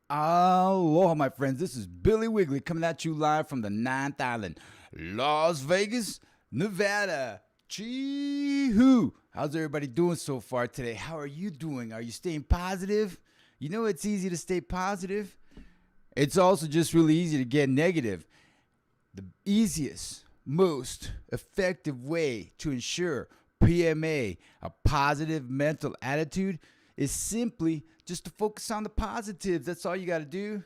Aloha, my friends. This is Billy Wiggly coming at you live from the Ninth Island, Las Vegas, Nevada. Chee-hoo! How's everybody doing so far today? How are you doing? Are you staying positive? You know it's easy to stay positive. It's also just really easy to get negative. The easiest, most effective way to ensure PMA, a positive mental attitude, is simply just to focus on the positives. That's all you got to do.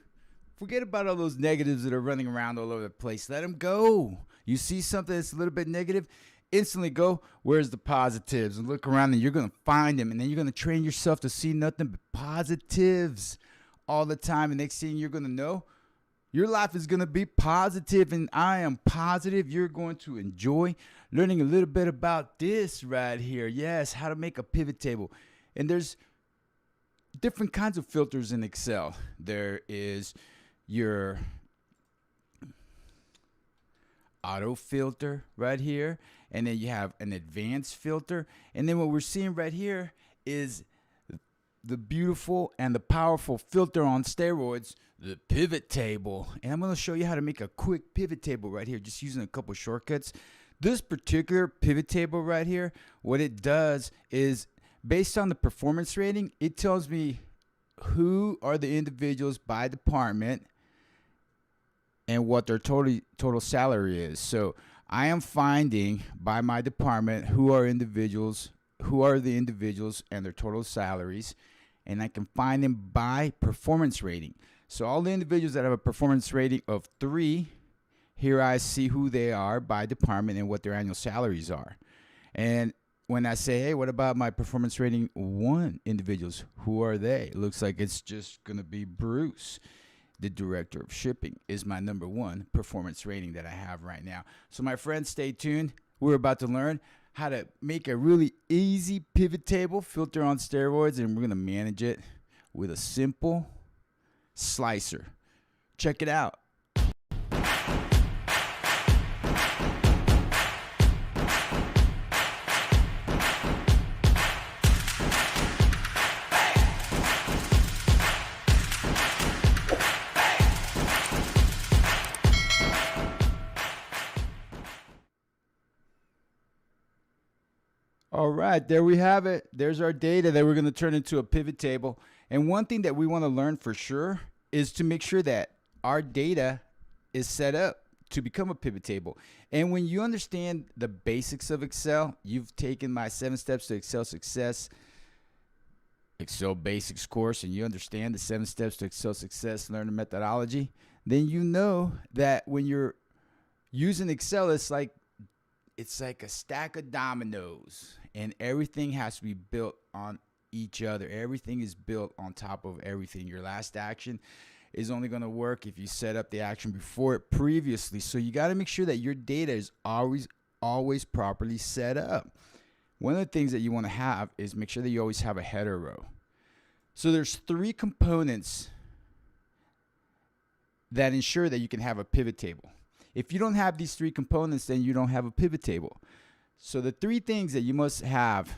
Forget about all those negatives that are running around all over the place. Let them go. You see something that's a little bit negative, instantly go, where's the positives? And look around and you're going to find them. And then you're going to train yourself to see nothing but positives all the time. And next thing you're going to know, your life is going to be positive, and I am positive you're going to enjoy learning a little bit about this right here. Yes, how to make a pivot table. And there's different kinds of filters in Excel. There is your auto filter right here, and then you have an advanced filter, and then what we're seeing right here is the beautiful and the powerful filter on steroids, the pivot table. And I'm going to show you how to make a quick pivot table right here just using a couple shortcuts. This particular pivot table right here, what it does is based on the performance rating, it tells me who are the individuals by department and what their total salary is. So I am finding by my department who are the individuals and their total salaries, and I can find them by performance rating. So all the individuals that have a performance rating of 3, here I see who they are by department and what their annual salaries are. And when I say, hey, what about my performance rating 1 individuals? Who are they? It looks like it's just going to be Bruce. The director of shipping is my number 1 performance rating that I have right now. So my friends, stay tuned. We're about to learn how to make a really easy pivot table, filter on steroids, and we're going to manage it with a simple slicer. Check it out. All right, there we have it. There's our data that we're going to turn into a pivot table. And one thing that we want to learn for sure is to make sure that our data is set up to become a pivot table. And when you understand the basics of Excel, you've taken my 7 Steps to Excel Success Excel Basics course, and you understand the 7 Steps to Excel Success learning methodology, then you know that when you're using Excel, it's like a stack of dominoes, and everything has to be built on each other. Everything is built on top of everything. Your last action is only going to work if you set up the action before it previously. So you got to make sure that your data is always properly set up. One of the things that you want to have is make sure that you always have a header row. So there's 3 components that ensure that you can have a pivot table. If you don't have these 3 components, then you don't have a pivot table. So the 3 things that you must have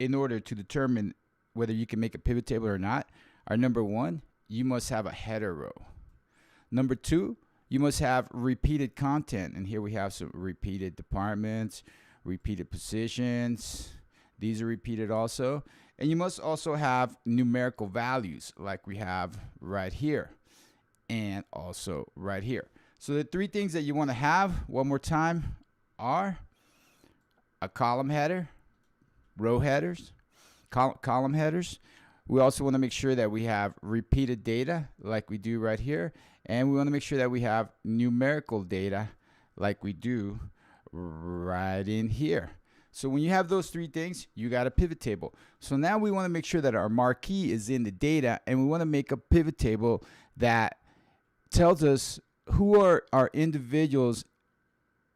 in order to determine whether you can make a pivot table or not are: number 1, you must have a header row. Number 2, you must have repeated content. And here we have some repeated departments, repeated positions. These are repeated also. And you must also have numerical values like we have right here and also right here. So the 3 things that you want to have, one more time, are a column header, row headers, column headers. We also want to make sure that we have repeated data like we do right here. And we want to make sure that we have numerical data like we do right in here. So when you have those 3 things, you got a pivot table. So now we want to make sure that our marquee is in the data, and we want to make a pivot table that tells us who are our individuals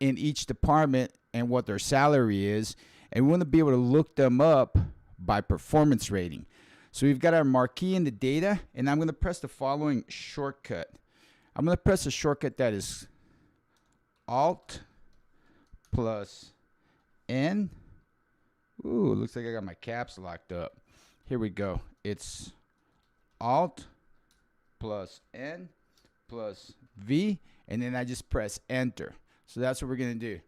in each department and what their salary is. And we want to be able to look them up by performance rating. So we've got our marquee in the data, and I'm going to press the following shortcut. I'm going to press a shortcut that is Alt plus N. Ooh, looks like I got my caps locked up. Here we go. It's Alt plus N plus V, and then I just press enter. So that's what we're going to do.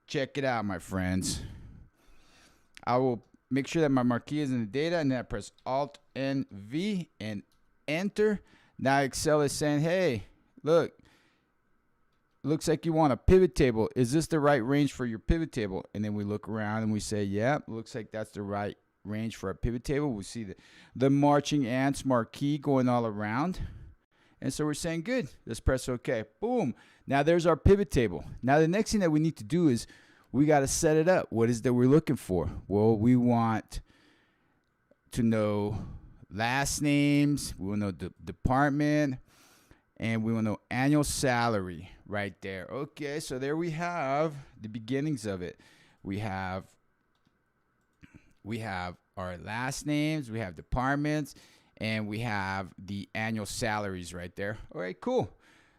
Check it out, my friends. I will make sure that my marquee is in the data, and then I press Alt N V and enter. Now Excel is saying, hey, look, looks like you want a pivot table. Is this the right range for your pivot table? And then we look around and we say, yeah, looks like that's the right range for a pivot table. We see the marching ants marquee going all around. And so we're saying, good, let's press OK. Boom. Now there's our pivot table. Now the next thing that we need to do is we got to set it up. What is that we're looking for? Well, we want to know last names. We want to know the department. And we want to know annual salary right there. Okay, so there we have the beginnings of it. We have our last names, we have departments, and we have the annual salaries right there. All right, cool.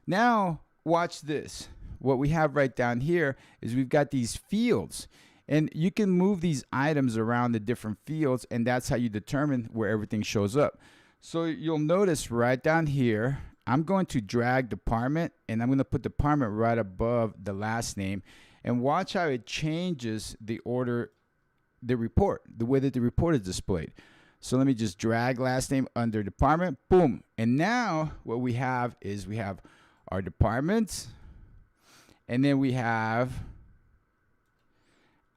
Now, watch this. What we have right down here is we've got these fields. And you can move these items around the different fields, and that's how you determine where everything shows up. So you'll notice right down here, I'm going to drag department, and I'm going to put department right above the last name. And watch how it changes the order, the report, the way that the report is displayed. So let me just drag last name under department. Boom. And now what we have is we have our departments, and then we have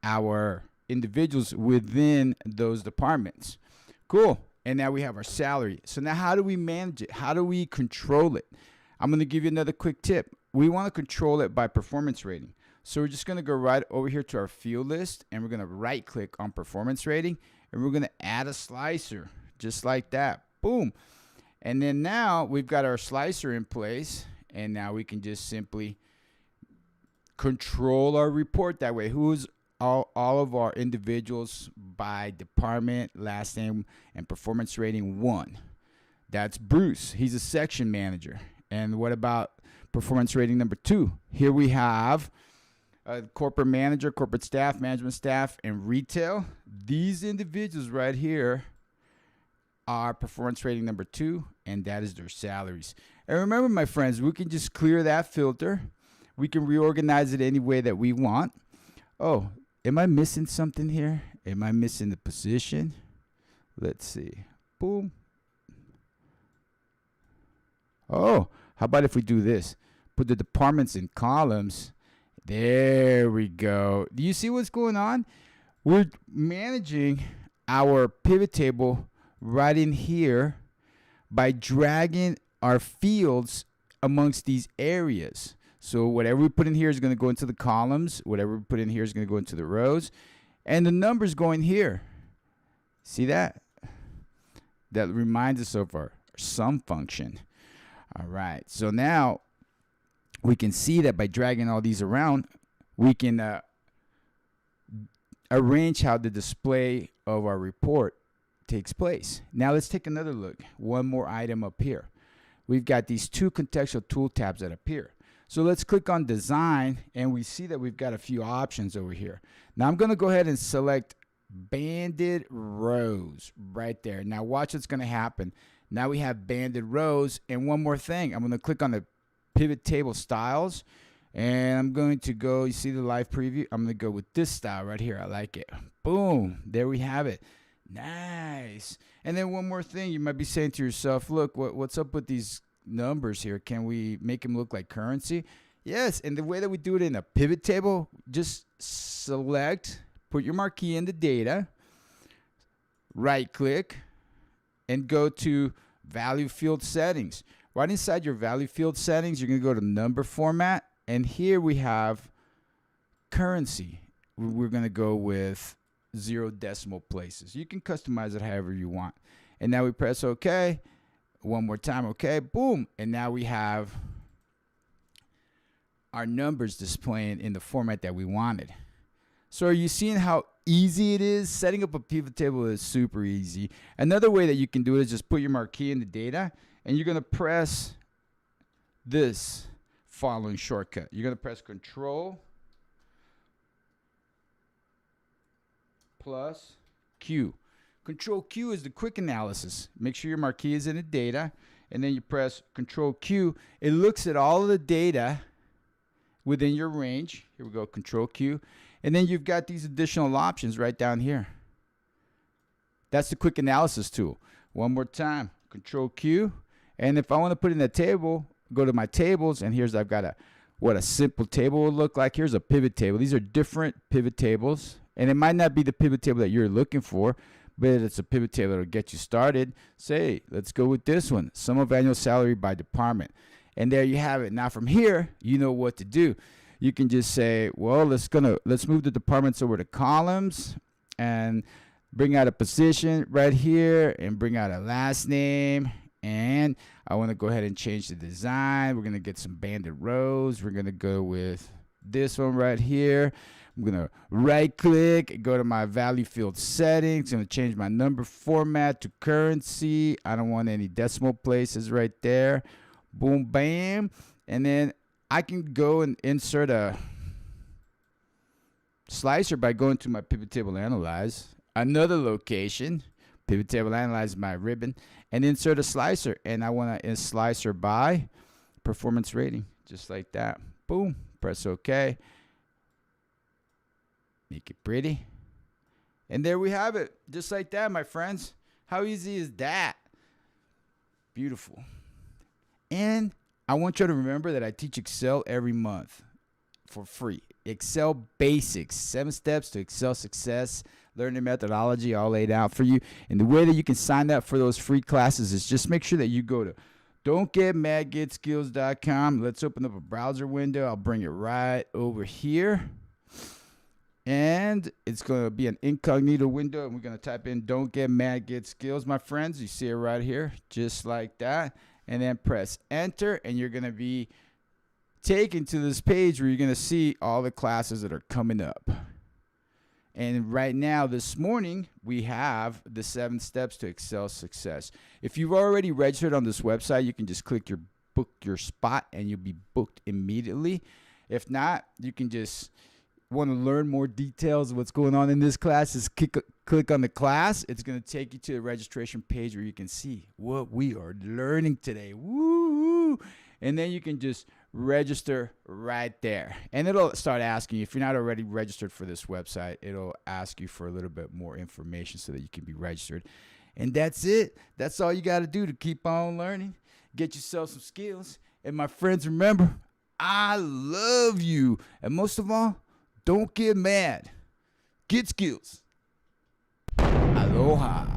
our individuals within those departments. Cool. And now we have our salary. So now how do we manage it? How do we control it? I'm going to give you another quick tip. We want to control it by performance rating. So we're just going to go right over here to our field list, and we're going to right click on performance rating, and we're going to add a slicer just like that. Boom. And then now we've got our slicer in place, and now we can just simply control our report that way. Who's all of our individuals by department, last name, and performance rating 1. That's Bruce. He's a section manager. And what about performance rating number 2? Here we have a corporate manager, corporate staff, management staff, and retail. These individuals right here are performance rating number 2, and that is their salaries. And remember, my friends, we can just clear that filter. We can reorganize it any way that we want. Oh, am I missing something here? Am I missing the position? Let's see. Boom. Oh, how about if we do this? Put the departments in columns. There we go. Do you see what's going on? We're managing our pivot table right in here by dragging our fields amongst these areas. So whatever we put in here is going to go into the columns. Whatever we put in here is going to go into the rows. And the numbers go in here. See that? That reminds us of our sum function. All right. So now we can see that by dragging all these around, we can arrange how the display of our report takes place. Now let's take another look. One more item up here. We've got these 2 contextual tool tabs that appear. So let's click on design, and we see that we've got a few options over here. Now I'm going to go ahead and select banded rows right there. Now watch what's going to happen. Now we have banded rows, and one more thing. I'm going to click on the PivotTable Styles, and I'm going to go, you see the live preview? I'm going to go with this style right here. I like it. Boom. There we have it. Nice. And then one more thing. You might be saying to yourself, look, what's up with these numbers here? Can we make them look like currency? Yes, and the way that we do it in a pivot table, just select, put your marquee in the data, right click, and go to value field settings. Right inside your value field settings, you're going to go to number format, and here we have currency. We're going to go with 0 decimal places. You can customize it however you want. And now we press OK. One more time, okay, boom. And now we have our numbers displaying in the format that we wanted. So are you seeing how easy it is? Setting up a pivot table is super easy. Another way that you can do it is just put your marquee in the data, and you're going to press this following shortcut. You're going to press Control plus Q. Control Q is the quick analysis. Make sure your marquee is in the data, and then you press Control Q. It looks at all of the data within your range. Here we go, Control Q. And then you've got these additional options right down here. That's the quick analysis tool. One more time, Control Q. And if I want to put in a table, go to my tables, and here's I've got what a simple table will look like. Here's a pivot table. These are different pivot tables, and it might not be the pivot table that you're looking for, but it's a pivot table that will get you started. Say, let's go with this one, sum of annual salary by department. And there you have it. Now from here, you know what to do. You can just say, well, let's move the departments over to columns and bring out a position right here and bring out a last name. And I want to go ahead and change the design. We're going to get some banded rows. We're going to go with this one right here. I'm going to right click, go to my value field settings. I'm going to change my number format to currency. I don't want any decimal places right there. Boom, bam. And then I can go and insert a slicer by going to my pivot table analyze. Another location, pivot table analyze my ribbon, and insert a slicer. And I want to slicer by performance rating, just like that. Boom, press OK. Make it pretty. And there we have it, just like that, my friends. How easy is that? Beautiful. And I want you to remember that I teach Excel every month for free. Excel basics, 7 steps to Excel success, learning methodology all laid out for you. And the way that you can sign up for those free classes is just make sure that you go to don'tgetmadgetskills.com. Let's open up a browser window. I'll bring it right over here. And it's going to be an incognito window. And we're going to type in Don't Get Mad, Get Skills, my friends. You see it right here, just like that. And then press enter, and you're going to be taken to this page where you're going to see all the classes that are coming up. And right now, this morning, we have the 7 steps to Excel success. If you've already registered on this website, you can just click your book your spot, and you'll be booked immediately. If not, you can just want to learn more details of what's going on in this class, just click on the class. It's going to take you to the registration page where you can see what we are learning today. Woo! And then you can just register right there. And it'll start asking you, if you're not already registered for this website, it'll ask you for a little bit more information so that you can be registered. And that's it. That's all you got to do to keep on learning. Get yourself some skills. And my friends, remember, I love you. And most of all, don't get mad. Get skills. Aloha.